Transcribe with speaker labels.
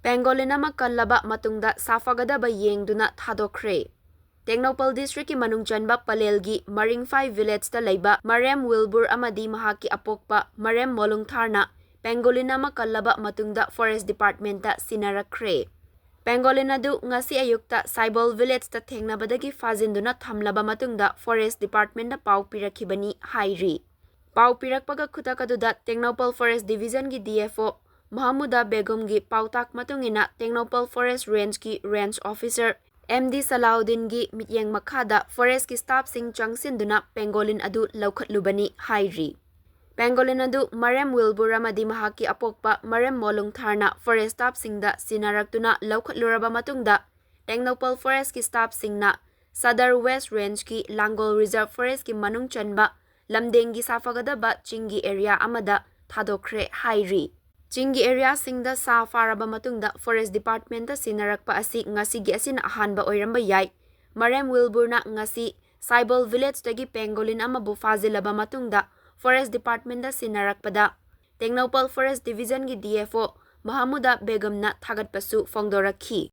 Speaker 1: Pangolin ama Kallaba matungda Safagadaba Yengduna Thadokhre. Tecnopal District ki manung chanba palelgi Maringfai Village ta leiba Marem Wilbur amadi mahaki apokpa Marem Molungtharna Pangolin ama Kallaba matungda Forest Department ta sinarakre. Pangolin adu ngasi ayukta Saibol Village ta thengnabadagi fazinduna thamlaba matungda Forest Department na pau pirakhibani hairi. Pau pirakpaga khutakadуда Tecnopal Forest Division ki DFO Mahamuda Begum gi pautak matungina Tecnopal Forest Range ki Range Officer MD Salahuddin gi mityeng makhada forest ki staff sing changsinduna Pangolin adu laukhatlubani hairi. Pangolin adu Marem Wilbur amadi mahaki apokpa Marem Molungtharna forest staff singda sinaraktuna laukhatluraba matungda Tecnopal Forest ki staff singna Sadar West Range ki Langol Reserve Forest ki manung chanba lamdengi Safagadaba chingi area amada Thadokhre hairi. Chingi area singda sa faraba matungda Forest Department ta sinarakpa asi ngasigi asin ahanba oiramba yai. Marem Wilbur na ngasi Saibol Village tagi Pangolin ama bufazilaba matungda Forest Department ta sinarakpada. Tecnopal Forest Division ki DFO Mahamuda Begum na thagatpasu fongdorakhi.